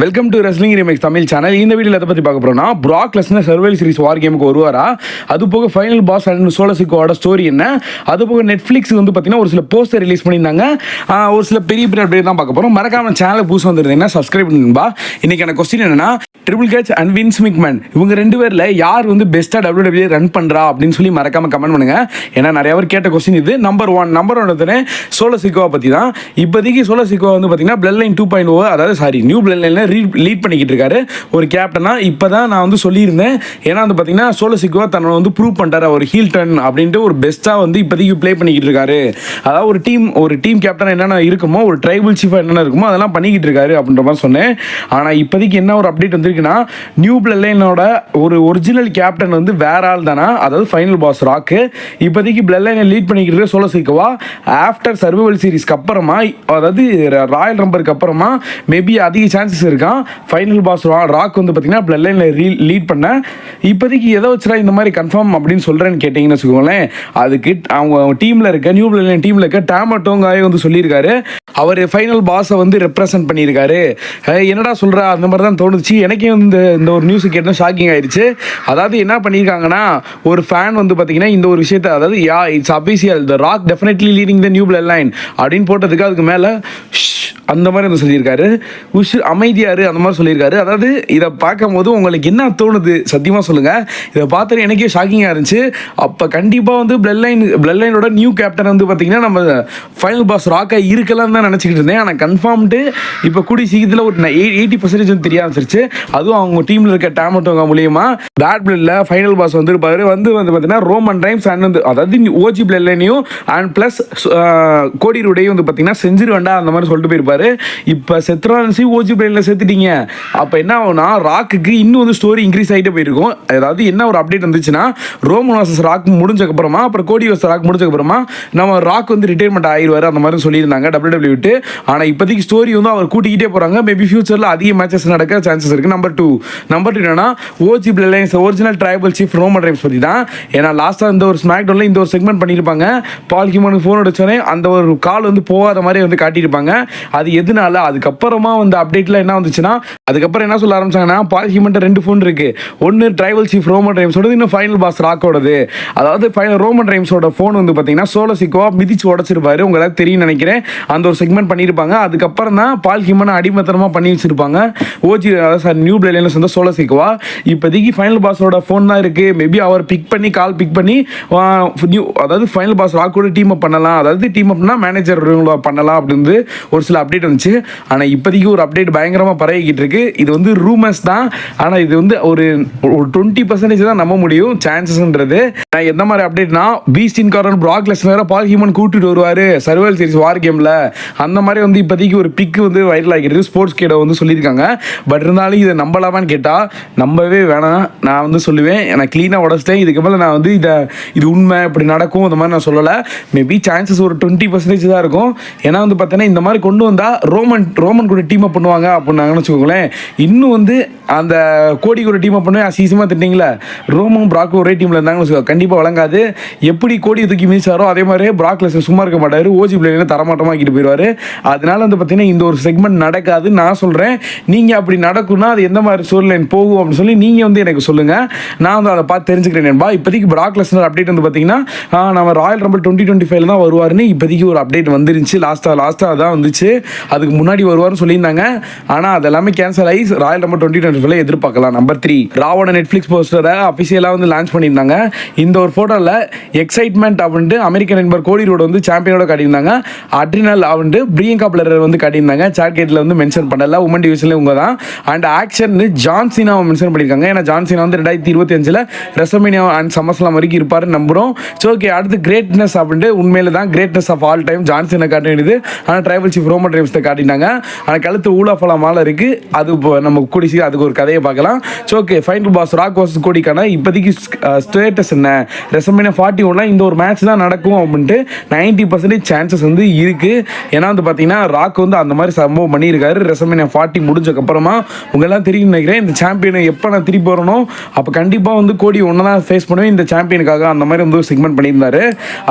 Welcome to wrestling remakes Tamil channel. இந்த வீடியோவில் எதை பற்றி பார்க்க போகிறோம்னா, Brock Lesnar Survivor Series war கேமுக்கு வருவாரா, அது போக ஃபைனல் பாஸ் அண்ட் சோலோ சிக்கோவோட ஸ்டோரி என்ன, அது போக நெட்ஃப்ளிக்ஸ் வந்து பார்த்தீங்கன்னா ஒரு சில போஸ்டர் ரிலீஸ் பண்ணியிருந்தாங்க. ஒரு சில பெரிய அப்டேட் தான் பார்க்க போகிறோம். மறக்காம சேனல் புதுசு வந்துருந்தீங்கன்னா சப்ஸ்கிரைப் பண்ணும்பா. இன்னைக்கான கொஸ்டின் என்னன்னா, ட்ரிபிள் கேட்ச் அண்ட் வின்ஸ் மிக்மேன் இவங்க ரெண்டு பேரில் யார் வந்து பெஸ்ட்டாக WWE ரன் பண்ணுறா அப்படின்னு சொல்லி மறக்காம கமெண்ட் பண்ணுங்க. ஏன்னா நிறைய பேர் கேட்ட கொஸ்டின் இது. நம்பர் ஒன் எடுத்தனே சோலோ சிக்கோவை பற்றி தான். இப்போதைக்கு சோலோ சிக்கோவா வந்து பார்த்தீங்கன்னா பிளட் லைன் 2.0 அதாவது நியூ பிளட் லைனில் லீட் பண்ணிக்கிட்டு இருக்காரு ஒரு கேப்டனா. இப்போ தான் நான் வந்து சொல்லியிருந்தேன். ஏன்னா வந்து பார்த்தீங்கன்னா சோலோ சிக்கோவா தன்னோட வந்து ப்ரூவ் பண்ணுறாரு ஒரு ஹீல் டர்ன் அப்படின்ட்டு ஒரு பெஸ்ட்டாக வந்து இப்போதைக்கு ப்ளே பண்ணிக்கிட்டு இருக்காரு. அதாவது ஒரு டீம் கேப்டன் என்னென்ன இருக்குமோ, ஒரு ட்ரைபல் சீஃபாக என்னென்ன இருக்குமோ அதெல்லாம் பண்ணிக்கிட்டு இருக்காரு அப்படின்ற மாதிரி சொன்னேன். ஆனால் இப்போதைக்கு என்ன ஒரு அப்டேட் வந்துருக்குன்னா, நியூ பிளட் லைனோட ஒரு ஒரிஜினல் கேப்டன் வந்து வேற ஆள் தானா, அதாவது ஃபைனல் பாஸ் ராக்கு. இப்போதைக்கு பிளட் லைனை லீட் பண்ணிக்கிட்டு இருக்க சோலோ சிக்கோவா ஆஃப்டர் சர்வைவல் சீரிஸ்க்கு அப்புறமா, அதாவது ராயல் ரம்பருக்கு அப்புறமா மேபி அதிக சான்சஸ் இருக்கான் ஃபைனல் பாஸ் ராக் வந்து பார்த்தீங்கன்னா பிளட் லைனில் லீட் பண்ண. இப்போதைக்கு எதை வச்சுடா இந்த மாதிரி கன்ஃபார்ம் அப்படின்னு சொல்கிறேன்னு கேட்டிங்கன்னு வச்சுக்கோங்களேன், அதுக்கு அவங்க டீமில் இருக்க நியூ பிளட் லைன் டீமில் இருக்க டாமட்டோங்காயே வந்து சொல்லியிருக்காரு, அவர் ஃபைனல் பாஸை வந்து ரெப்ரசன்ட் பண்ணியிருக்காரு. என்னடா சொல்கிற அந்த மாதிரி தான் தோணுச்சு. எனக்கே வந்து இந்த ஒரு நியூஸை கேட்டால் ஷாக்கிங் ஆயிடுச்சு. அதாவது என்ன பண்ணியிருக்காங்கன்னா, ஒரு ஃபேன் வந்து பார்த்தீங்கன்னா இந்த ஒரு விஷயத்தை, அதாவது it's official, the rock definitely leading the new blood line அப்படின்னு போட்டதுக்கு அதுக்கு மேலே அந்த மாதிரி வந்து சொல்லியிருக்காரு, அமைதியாரு அந்த மாதிரி சொல்லியிருக்காரு. அதாவது இதை பார்க்கும் போது உங்களுக்கு என்ன தோணுது சத்தியமாக சொல்லுங்கள். இதை பார்த்துட்டு எனக்கே ஷாக்கிங்காக இருந்துச்சு. அப்போ கண்டிப்பாக வந்து பிளட் லைனோட நியூ கேப்டன் வந்து பார்த்தீங்கன்னா நம்ம ஃபைனல் பாஸ் ராக்காக இருக்கலாம் தான் நினச்சிக்கிட்டு இருந்தேன். ஆனால் கன்ஃபார்ம்டு இப்போ கூடிய சீக்கிரத்தில் ஒரு 80% வந்து தெரிய ஆரம்பிச்சிருச்சு. அதுவும் அவங்க டீமில் இருக்க டாமட்டோங்க மூலியமா பேட் பிளட்ல ஃபைனல் பாஸ் வந்துருப்பாரு. வந்து பார்த்தீங்கன்னா ரோமன் ரைம்ஸ் அண்ட் வந்து அதாவது ஓஜி பிளட் லைனையும் அண்ட் ப்ளஸ் கோடி ரோடையும் வந்து பார்த்தீங்கன்னா செஞ்சிருவேண்டா அந்த மாதிரி சொல்லிட்டு போயிருப்பாரு. இப்போ செத்ரான்சி ஓஜி பிளேனில் சேர்த்துட்டீங்க. அப்போ என்ன ஆகுனா, ராக்குக்கு இன்னும் வந்து ஸ்டோரி இன்க்ரீஸ் ஆகிட்டே போயிருக்கும். அதாவது என்ன ஒரு அப்டேட் வந்துச்சுன்னா, ரோமன் வாசஸ் ராக் முடிஞ்சக்கப்புறமா, அப்புறம் கோடி வாசஸ் ராக் முடிஞ்சக்கப்புறமா நம்ம ராக் வந்து ரிட்டைர்மெண்ட் ஆயிடுவார் அந்த மாதிரி சொல்லியிருந்தாங்க WWE விட்டு. ஆனால் இப்போதைக்கு ஸ்டோரி வந்து அவர் கூட்டிக்கிட்டே போகிறாங்க. மேபி ஃபியூச்சரில் அதிக மேட்சஸ் நடக்க சான்சஸ் இருக்குது. நம்பர் டூ என்னன்னா, OG blood lines original tribal chief Roman rhymes பற்றி தான். ஏன்னா லாஸ்ட்டாக இந்த ஒரு ஸ்மாக் டவுனில் இந்த ஒரு செக்மெண்ட் பண்ணியிருப்பாங்க. பால் ஹியூமனுக்கு ஃபோன் அடிச்சோடனே அந்த ஒரு கால் வந்து போகாத மாதிரி வந்து காட்டியிருப்பாங்க. அது எதனால அதுக்கப்புறமா வந்து அப்டேட்டில் என்ன வந்துச்சுன்னா, அதுக்கப்புறம் என்ன சொல்ல ஆரம்பிச்சாங்கன்னா, பால் ஹியூமன்ட்ட 2 ஃபோன் இருக்கு. ஒன்று ட்ரைபல் சீஃப் ரோமன் ரைம்ஸோடது, இன்னும் ஃபைனல் பாஸ் ராக்கோடது. அதாவது ரோமன் ரைம்ஸோட ஃபோன் வந்து பார்த்தீங்கன்னா சோலோ சிக்கோவா மிதிச்சு உடச்சிருப்பாரு. உங்களுக்கு தெரியும் நினைக்கிறேன். அந்த ஒரு செக்மெண்ட் பண்ணியிருப்பாங்க. அதுக்கப்புறம் தான் பால் ஹியூமனை அடிமத்தனமாக பண்ணி வச்சிருப்பாங்க ஓஜி நியூ பிளட் லைன்ல வந்து சோலோ சிக்கோவா. இப்போதைக்கு ஃபைனல் பாஸோட ஃபோன் தான் இருக்கு. மேபி அவர் கால் பிக் பண்ணி அதாவது ஃபைனல் பாஸ் ராக்கோட டீம் அப் பண்ணலாம், அதாவது டீம் அப்னா மேனேஜர் பண்ணலாம் அப்படின்னு ஒரு சில அப்டேட் வந்துச்சு. ஆனால் இப்போதைக்கு ஒரு அப்டேட் பயங்கரமாக பரவிக்கிட்டு இருக்கு. இது வந்து ரூமர்ஸ் தான். ஆனால் இது வந்து ஒரு 20% தான் நம்ப முடியும் சான்சஸ்ன்றது. நான் எந்த மாதிரி அப்டேட்னா, பீஸ்ட் இன்கார்னர் பிராக் லெஸ்னர் பால் ஹியூமன் கூட்டிட்டு வருவார் சர்வைவல் சீரிஸ் வார் கேமில், அந்த மாதிரி வந்து இப்போதைக்கு ஒரு பிக் வந்து வைரல் ஆகிருக்கு. ஸ்போர்ட்ஸ் கேட வந்து சொல்லியிருக்காங்க. பட் இருந்தாலும் இதை நம்பலாமான்னு கேட்டால் நம்பவே வேணாம். நான் வந்து சொல்லுவேன், நான் க்ளீனாக உடச்சிட்டேன். இதுக்கு மேலே நான் வந்து இது உண்மை இப்படி நடக்கும் அந்த மாதிரி நான் சொல்லலை. மேபி சான்சஸ் ஒரு 20% தான் இருக்கும். ஏன்னா வந்து பார்த்தீங்கன்னா இந்த மாதிரி கொண்டு வந்தால் ரோமன் கூட டீம் அப் பண்ணுவாங்க அப்படின்னாங்கன்னு வச்சுக்கோங்களேன். இன்னும் வந்து அந்த கோடி கூட டீம் அப் பண்ணுவேன் அசீசமாக திட்டிங்களா, ரோமன் பிராக் ஒரே டீமில் இருந்தாங்கன்னு வச்சுக்கோ, கண்டிப்பாக வழங்காது. எப்படி கோடி தூக்கி மீசாரோ அதே மாதிரி பிராக் லெஸ்னர் சும்மா இருக்க மாட்டார். ஓஜி பிளேயர் தரமாட்டமாக்கிட்டு போயிடுவார். அதனால வந்து பார்த்தீங்கன்னா இந்த ஒரு செக்மெண்ட் நடக்காது நான் சொல்கிறேன். நீங்கள் அப்படி நடக்கும்னா அது எந்த மாதிரி ஸ்டோரி லைன் போகும் அப்படின்னு சொல்லி நீங்கள் வந்து எனக்கு சொல்லுங்கள். நான் வந்து அதை பார்த்து தெரிஞ்சுக்கிறேன். இப்போதைக்கு பிராக் லெஸ்னர் அப்டேட் வந்து பார்த்தீங்கன்னா நம்ம ராயல் ரம்பிள் 2025 தான் வருவாருன்னு இப்போதைக்கு ஒரு அப்டேட் வந்துருச்சு. லாஸ்ட்டாக தான் வந்துச்சு. அதுக்கு முன்னாடி வருவார்னு சொல்லியிருந்தாங்க. ஆனால் அது எல்லாமே கேன்சல் ஆகி ராயல் நம்பர் 2025 எதிர்பார்க்கலாம். நம்பர் 3 ராவோட நெட்ஃப்ளிக்ஸ் போஸ்டரை அஃபிஷியலாக வந்து லான்ச் பண்ணியிருந்தாங்க. இந்த ஒரு ஃபோட்டோவில் எக்ஸைட்மெண்ட் அப்படின்ட்டு அமெரிக்கன் நண்பர் கோடி ரோடு வந்து சாம்பியனோட காட்டியிருந்தாங்க. அட்ரினல் அப்படின்ட்டு பிரியங்கா பிளேயர் வந்து காட்டியிருந்தாங்க. சார்கேட்டில் வந்து மென்ஷன் பண்ணல. உமன் டிவிஷனில் இவங்க தான். அண்ட் ஆக்ஷன் ஜான்சினா மென்ஷன் பண்ணியிருக்காங்க. ஏன்னா ஜான்சினா வந்து 2025 ரெசல்மேனியா அண்ட் சம்மர்ஸ்லாம் வரைக்கும் இருப்பாருன்னு நம்புகிறோம். ஸோ ஓகே, அடுத்து கிரேட்னஸ் அப்படின்ட்டு உண்மையில தான் கிரேட்னஸ் ஆஃப் ஆல் டைம் ஜான்சினை காட்ட வேண்டியது. ஆனால் ட்ரைபல் சீஃப் ரோமன் ரைம்ஸை காட்டினாங்க. ஆனால் கழுத்து ஊழாஃபலா மாலை இருக்குது. அது நம்ம கூடிச்சு அதுக்கு ஒரு கதையை பார்க்கலாம். So okay, final boss Rock versus கோடிக்கான இப்போதைக்கு ஸ்டேட்டஸ் என்ன, ரெசல்மேனியா 41 இந்த ஒரு மேட்ச் தான் நடக்கும் அப்படின்ட்டு 90% சான்சஸ் வந்து இருக்குது. ஏன்னா வந்து பார்த்தீங்கன்னா ராக் வந்து அந்த மாதிரி சம்பவம் பண்ணியிருக்காரு. ரெசல்மேனியா 40 முடிஞ்சக்கப்புறமா உங்களெல்லாம் தெரியும் நினைக்கிறேன். இந்த சாம்பியனை எப்போ நான் திருப்பி வரணும் அப்போ கண்டிப்பாக வந்து கோடி ஒன்று தான் ஃபேஸ் பண்ணுவேன் இந்த சாம்பியனுக்காக, அந்த மாதிரி வந்து செக்மெண்ட் பண்ணியிருந்தாரு.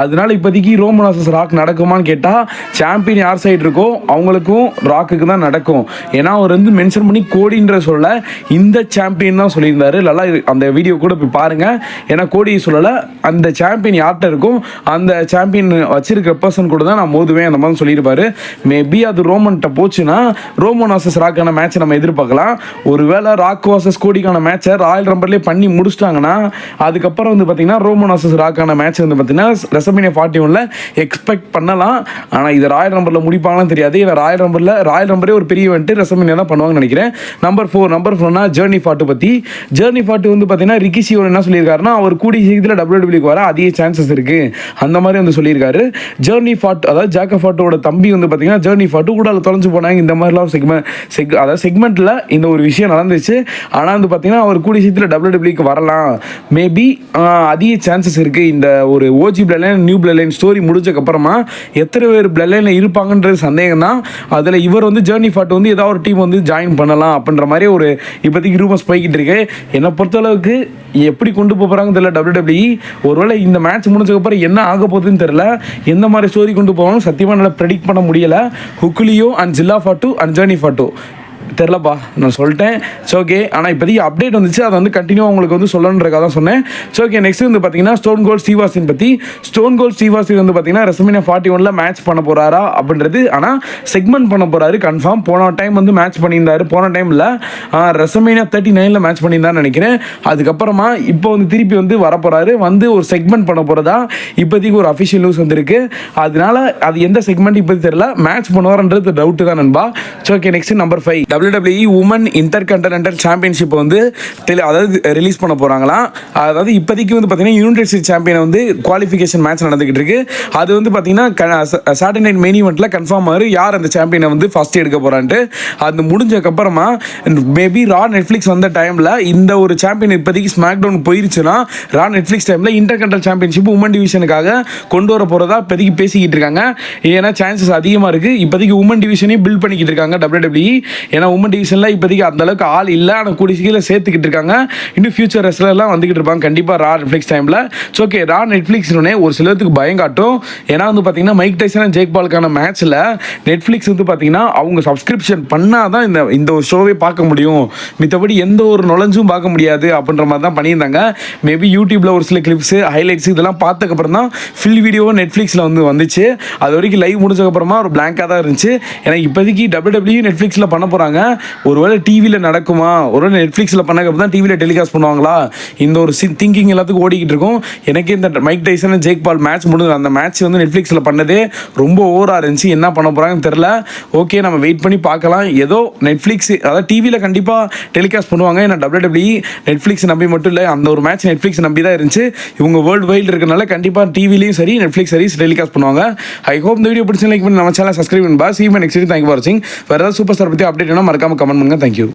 அதனால இப்போதைக்கு ரோமன் வர்சஸ் ராக் நடக்குமான்னு கேட்டால் சாம்பியன் யார் சைடு இருக்கோ அவங்களுக்கும் ராக்குக்கு தான் நடக்கும். ஏன்னா அவர் வந்து மென்ஷன் பண்ணி கோடின்ற சொல்ல இந்த சாம்பியன் தான் சொல்லியிருந்தாரு. நல்லா அந்த வீடியோ கூட போய் பாருங்க. ஏன்னா கோடி சொல்லலை, அந்த சாம்பியன் யார்கிட்ட இருக்கும் அந்த சாம்பியன் வச்சிருக்கிற பர்சன் கூட தான் நான் மோதுவேன் அந்த மாதிரி சொல்லியிருப்பாரு. மேபி அது ரோமன்கிட்ட போச்சுன்னா ரோமன் வர்சஸ் ராக்கான மேட்ச் நம்ம எதிர்பார்க்கலாம். ஒருவேளை ராக் வர்சஸ் கோடிக்கான மேட்சை ராயல் ரம்பர்லேயே பண்ணி முடிச்சிட்டாங்கன்னா அதுக்கப்புறம் வந்து பார்த்தீங்கன்னா ரோமன் வர்சஸ் ராக்கான மேட்ச் வந்து பார்த்தீங்கன்னா ரெசல்மேனியா 41 எக்ஸ்பெக்ட் பண்ணலாம். ஆனால் இது ராயல் ரம்பரில் முடிப்பாங்கன்னு தெரியாது. ஏன்னா ராயல் ரம்பரே ஒரு பெரிய வந்துட்டு ரெசல்மேனியா தான் பண்ணுவாங்கன்னு நினைக்கிறேன். நம்பர் 4 ஜர்னி ஃபாட்டு பற்றி. ஜர்னி ஃபாட்டு வந்து பார்த்தீங்கன்னா ரிக்கிஷியோட என்ன சொல்லியிருக்காருன்னா அவர் கூடிய சீக்கிரத்தில் WWE வர அதிக சான்சஸ் இருக்குது அந்த மாதிரி வந்து சொல்லியிருக்காரு. ஜர்னி ஃபாட் அதாவது ஜாக்க ஃபாட்டோட தம்பி வந்து பார்த்தீங்கன்னா ஜர்னி ஃபாட்டு கூட தொலைஞ்சு போனாங்க. இந்த மாதிரிலாம் செக்மெண்ட்டில் இந்த ஒரு விஷயம் நடந்துச்சு. ஆனால் வந்து பார்த்தீங்கன்னா அவர் கூடிய சீக்கிரத்தில் WWE வரலாம். மேபி அதிக சான்சஸ் இருக்குது. இந்த ஒரு OG blood line new blood line story முடிஞ்சக்கப்புறமா எத்தனை பேர் பிளட் லைனில் இருப்பாங்கன்றது சந்தேகம் தான். அதில் இவர் வந்து ஜர்னி ஃபாட் வந்து ஏதாவது ஒரு டீம் வந்து ஜாயின் பண்ணலாம் அப்படின்ற மாதிரி ஒரு இப்போதைக்கு ரூமர்ஸ் போய்கிட்டு இருக்கு. என்னை பொறுத்தளவுக்கு எப்படி கொண்டு போகிறாங்கன்னு தெரியல WWE. ஒருவேளை இந்த மேட்ச் முடிஞ்சக்கப்புறம் என்ன ஆக போகுதுன்னு தெரியல. எந்த மாதிரி ஸ்டோரி கொண்டு போவாங்க சத்தியமாக நல்லா ப்ரெடிக்ட் பண்ண முடியலை. Hikuleo and Zilla Fatu and journey Fatu தெரிலப்பா, நான் சொல்லிட்டேன். ஸோ ஓகே, ஆனால் இப்போதைக்கு அப்டேட் வந்துச்சு, அதை வந்து கண்டினியூ உங்களுக்கு வந்து சொல்லணுன்றக்காக தான் சொன்னேன். ஸோ ஓகே, நெக்ஸ்ட் வந்து பார்த்தீங்கன்னா ஸ்டோன் கோல்ட் ஸ்டீவ் ஆஸ்டின் பற்றி. ஸ்டோன் கோல்ட் ஸ்டீவ் ஆஸ்டின் வந்து பார்த்தீங்கன்னா ரெசல்மேனியா 41 மேட்ச் பண்ண போகிறாரா அப்படின்றது, ஆனால் செக்மெண்ட் பண்ண போகிறாரு கன்ஃபார்ம். போன டைம் வந்து மேட்ச் பண்ணியிருந்தாரு, போன டைமில் ரெசல்மேனியா 39 மேட்ச் பண்ணியிருந்தான்னு நினைக்கிறேன். அதுக்கப்புறமா இப்போ வந்து திருப்பி வந்து வரப்போகிறாரு, வந்து ஒரு செக்மெண்ட் பண்ண போகிறதா இப்போதைக்கு ஒரு அஃபிஷியல் நியூஸ் வந்துருக்கு. அதனால அது எந்த செக்மெண்ட் இப்போது தெரியல, மேட்ச் பண்ணுவார்ன்றது டவுட்டு தான் நண்பா. So okay, next number 5 WWE women intercontinental championship வந்து அதாவது ரிலீஸ் பண்ண போகிறாங்களாம். அதாவது இப்போதைக்கு வந்து பார்த்தீங்கன்னா யுனைடெட் ஸ்டேட்ஸ் சாம்பியன் வந்து குவாலிஃபிகேஷன் மேட்ச் நடந்துகிட்டு இருக்கு. அது வந்து பார்த்தீங்கன்னா சாட்டர்டே நைட் மெயின் ஈவெண்ட்டில் கன்ஃபார்ம் ஆகுது யார் அந்த சாம்பியனை வந்து ஃபர்ஸ்ட் எடுக்க போகிறான்ட்டு. அது முடிஞ்சக்கப்புறமா மேபி ரா நெட்ஃப்ளிக்ஸ் வந்த டைமில் இந்த ஒரு சாம்பியன் இப்போதைக்கு ஸ்மாக் டவுன் போயிருச்சுன்னா ரா நெட்ஃப்ளிக்ஸ் டைமில் இன்டர்கான்டினல் சாம்பியன்ஷிப் உமன் டிவிஷனுக்காக கொண்டு வர போகிறதா இப்போதைக்கு பேசிக்கிட்டு இருக்காங்க. ஏன்னா சான்சஸ் அதிகமாக இருக்குது. இப்போதைக்கு உமன் டிவிஷனையும் பில்ட் பண்ணிக்கிட்டு இருக்காங்க WWE. ஏன்னா உமன் டிவிஷனில் இப்போதைக்கு அந்த அளவுக்கு ஆள் இல்லை, ஆனால் கூடிய சீக்கிரம் சேர்த்துக்கிட்டு இருக்காங்க. இன்னும் ஃபியூச்சர் ரெஸ்லர்லாம் வந்துக்கிட்டு இருப்பாங்க கண்டிப்பாக ரா நெட்ஃப்ளிக்ஸ் டைமில். ஸோ ஓகே, ரா நெட்ஃப்ளிக்ஸ்னே ஒரு சிலருக்கு பயம் காட்டும். ஏன்னா வந்து பார்த்தீங்கன்னா மைக் டைசன் ஜேக் பாலுக்கான மேட்ச்சில் நெட்ஃப்ளிக்ஸ் வந்து பார்த்தீங்கன்னா அவங்க சப்ஸ்கிரிப்ஷன் பண்ணால் தான் இந்த ஒரு ஷோவே பார்க்க முடியும், மித்தபடி எந்த ஒரு நுழைஞ்சும் பார்க்க முடியாது அப்படின்ற மாதிரி தான் பண்ணியிருந்தாங்க. மேபி யூடியூப்பில் ஒரு சில கிளிப்ஸு ஹைலைட்ஸ் இதெல்லாம் பார்த்ததுக்கப்புறம் தான் ஃபில் வீடியோ நெட்ஃப்ளிக்ஸில் வந்து வந்துச்சு. அது வரைக்கும் லைவ் முடிஞ்சதுக்கப்புறமா ஒரு பிளாங்காக தான் இருந்துச்சு. ஏன்னா இப்போதைக்கு WWE நெட்ஃப்ளிக்ஸில் பண்ண போகிறாங்க. ஒருவேளை டிவியில் நடக்குமா, ஒருவேளை நெட்ஃப்ளிக்ஸில் பண்ணக்கப்புறம் தான் டிவியில் டெலிகாஸ்ட் பண்ணுவாங்களா, இந்த ஒரு திங்கிங் எல்லாத்துக்கும் ஓடிக்கிட்டு இருக்கும். எனக்கு இந்த Mike Tyson Jake Paul match முடிஞ்சு அந்த மேட்ச் வந்து நெட்ஃப்ளிக்ஸில் பண்ணதே ரொம்ப ஓவராக இருந்துச்சு. என்ன பண்ண போகிறாங்கன்னு தெரில. ஓகே, நம்ம வெயிட் பண்ணி பார்க்கலாம். ஏதோ நெட்ஃப்ளிக்ஸ் அதாவது டிவியில் கண்டிப்பாக டெலிகாஸ்ட் பண்ணுவாங்க. ஏன்னா WWE நெட்ஃப்ளிக்ஸ் நம்பி மட்டும் இல்லை, அந்த ஒரு மேட்ச் நெட்ஃப்ளிக்ஸ் நம்பி தான் இருந்துச்சு. இவங்க வேர்ல்டு வைடு இருக்கிறனால கண்டிப்பாக டிவிலையும் சரி நெட்ஃப்ளிக்ஸ் சரி டெலிகாஸ்ட் பண்ணுவாங்க. ஐ ஹோப் இந்த வீடியோ பிடிச்சி லைக் பண்ணி நம்ம சேனல் சப்ஸ்கிரைப் பண்ணுவா. See my next video. Thank you for வாட்சிங். வேறு ஏதாவது சூப்பர் ஸ்டார் பற்றி அப்டேட் வேணால் மறக்காம கமெண்ட் பண்ணுங்க. தேங்க்யூ.